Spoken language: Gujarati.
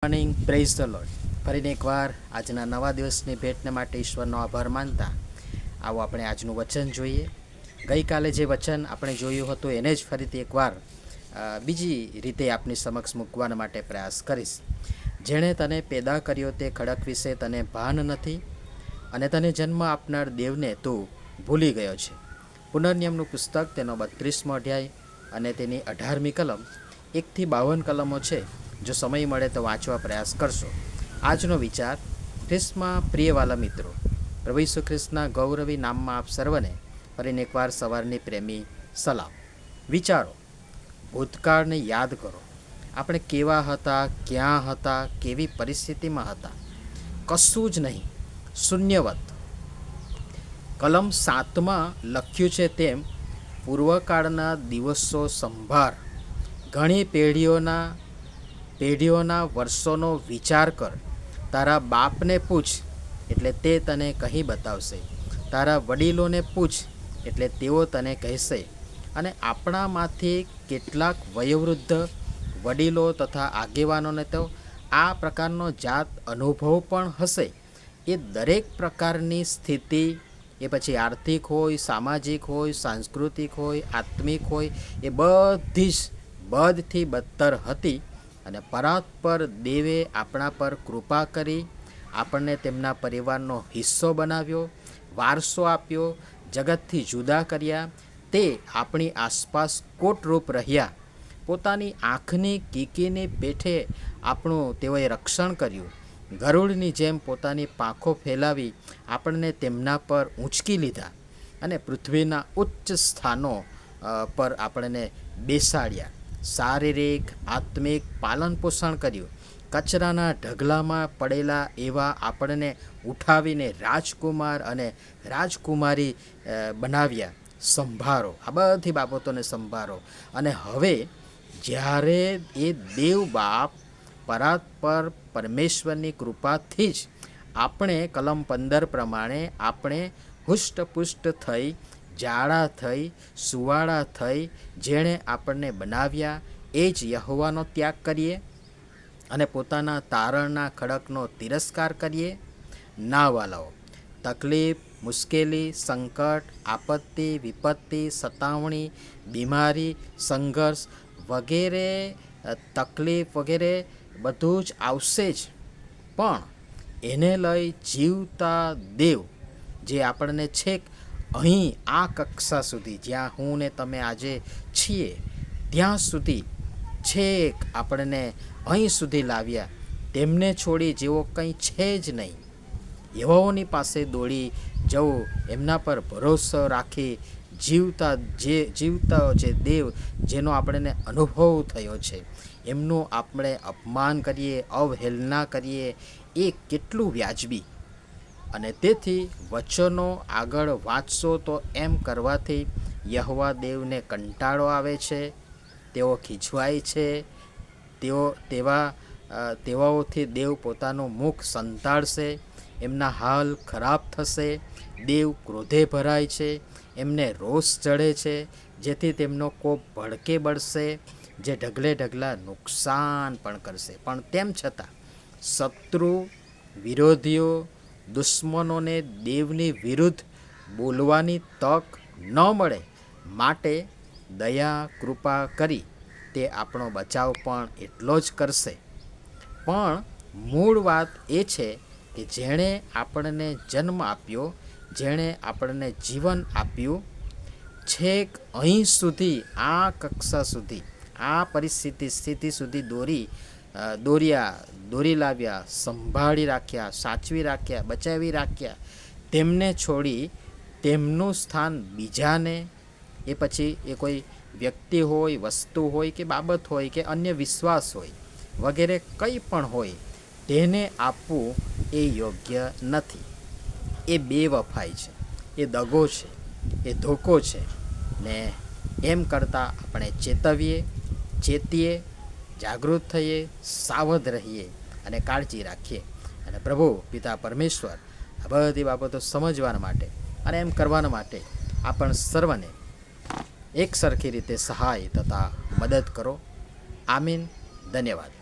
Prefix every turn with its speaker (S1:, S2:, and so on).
S1: Morning, praise the lord. ફરીને એકવાર આજના નવા દિવસની ભેટને માટે ઈશ્વરનો આભાર માનતા આવો આપણે આજનું વચન જોઈએ. ગઈકાલે જે વચન આપણે જોયું હતું એને જ ફરીથી એકવાર બીજી રીતે આપની સમક્ષ મૂકવાના માટે પ્રયાસ કરીશ. જેણે તને પેદા કર્યો તે ખડક વિશે તને ભાન નથી અને તને જન્મ આપનાર દેવને તું ભૂલી ગયો છે. પુનર્નિયમનું પુસ્તક તેનો 32મો અધ્યાય અને તેની 18મી કલમ 1 થી 52 કલમો છે. જો સમય મળે તો વાંચવા પ્રયાસ કરશો. આજનો વિચાર: ખ્રિસ્તમાં પ્રિયવાલા મિત્રો, પ્રભુ ઈસુ ખ્રિસ્તના ગૌરવી નામમાં આપ સર્વને ફરીને એકવાર સવારની પ્રેમી સલામ. વિચારો, ભૂતકાળને યાદ કરો. આપણે કેવા હતા, ક્યાં હતા, કેવી પરિસ્થિતિમાં હતા? કશું જ નહીં, શૂન્યવત. કલમ 7માં લખ્યું છે તેમ પૂર્વકાળના દિવસો સંભાળ, ઘણી પેઢીઓના વર્ષોનો વિચાર કર. તારા બાપને પૂછ એટલે તે તને કહી બતાવશે. તારા વડીલોને પૂછ એટલે તેઓ તને કહેશે. અને આપણામાંથી કેટલાક વયોવૃદ્ધ વડીલો તથા આગેવાનોને તો આ પ્રકારનો જાત અનુભવ પણ હશે. એ દરેક પ્રકારની સ્થિતિ, એ પછી આર્થિક હોય, સામાજિક હોય, સાંસ્કૃતિક હોય, આત્મિક હોય, એ બધી બદતર હતી. અને પરાત્પર દેવે આપણા પર કૃપા કરી આપણને તેમના પરિવારનો હિસ્સો બનાવ્યો, વારસો આપ્યો, જગતથી જુદા કર્યા. તે આપણી આસપાસ કોટરૂપ રહ્યા. પોતાની આંખની કીકીની પેઠે આપણું તેઓએ રક્ષણ કર્યું. ગરુડની જેમ પોતાની પાંખો ફેલાવી આપણને તેમના પર ઊંચકી લીધા અને પૃથ્વીના ઉચ્ચ સ્થાનો પર આપણને બેસાડ્યા. શારીરિક, આત્મિક પાલન પોષણ કર્યું. કચરાના ઢગલામાં પડેલા એવા આપણને ઉઠાવીને રાજકુમાર અને રાજકુમારી બનાવ્યા. સંભાળો, આ બધી બાબતોને સંભાળો. અને હવે જ્યારે એ દેવ બાપ પરાત્પર પરમેશ્વરની કૃપાથી જ આપણે કલમ 15 પ્રમાણે આપણે હુષ્ટપુષ્ટ થઈ, જાડા થઈ, સુવાળા થઈ, જેણે આપણને બનાવ્યા એ જ યહોવાનો ત્યાગ કરીએ અને પોતાના તારણના ખડકનો તિરસ્કાર કરીએ? ના વાલાઓ, તકલીફ, મુશ્કેલી, સંકટ, આપત્તિ, વિપત્તિ, સતાવણી, બીમારી, સંઘર્ષ વગેરે, તકલીફ વગેરે બધું જ આવશે જ. પણ એને લઈ જીવતા દેવ જે આપણને છેક અહીં આ કક્ષા સુધી, જ્યાં હું ને તમે આજે છીએ ત્યાં સુધી, છેક આપણને અહીં સુધી લાવ્યા, તેમને છોડી જેવો કંઈ છે જ નહીં એવાઓની પાસે દોડી જવું, એમના પર ભરોસો રાખી જીવતા જે દેવ જેનો આપણને અનુભવ થયો છે એમનું આપણે અપમાન કરીએ, અવહેલના કરીએ, એ કેટલું વ્યાજબી? અને તેથી વચનો આગળ વાંચશો તો એમ કરવાથી યહોવા દેવને કંટાળો આવે છે, તેઓ ખીજવાય છે, તેવાઓથી દેવ પોતાનું મુખ સંતાડશે, એમના હાલ ખરાબ થશે, દેવ ક્રોધે ભરાય છે, એમને રોષ ચડે છે, જેથી તેમનો કોપ ભડકે બળશે, જે ઢગલે ઢગલા નુકસાન પણ કરશે. પણ તેમ છતાં શત્રુ, વિરોધીઓ, દુશ્મનોને દેવની વિરુદ્ધ બોલવાની તક ન મળે માટે દયા કૃપા કરી તે આપણો બચાવ પણ એટલો જ કરશે. પણ મૂળ વાત એ છે કે જેણે આપણને જન્મ આપ્યો, જેણે આપણને જીવન આપ્યું, છેક અહીં સુધી, આ કક્ષા સુધી, આ સ્થિતિ સુધી દોરી લાવ્યા, સંભાળી રાખ્યા, સાચવી રાખ્યા, બચાવી રાખ્યા, તેમને છોડી તેમનું સ્થાન બીજાને, એ પછી એ કોઈ વ્યક્તિ હોય, વસ્તુ હોય કે બાબત હોય કે અન્ય વિશ્વાસ હોય વગેરે કંઈ પણ હોય, તેને આપવું એ યોગ્ય નથી. એ બેવફાઈ છે, એ દગો છે, એ ધોકો છે. ને એમ કરતાં આપણે ચેતીએ, જાગૃત થઈએ, સાવધ રહીએ અને કાળજી રાખીએ. અને પ્રભુ પિતા પરમેશ્વર આ બધી બાબતો સમજવા માટે અને એમ કરવાના માટે આપણ સર્વને એક સરખી રીતે સહાય તથા મદદ કરો. આમીન. ધન્યવાદ.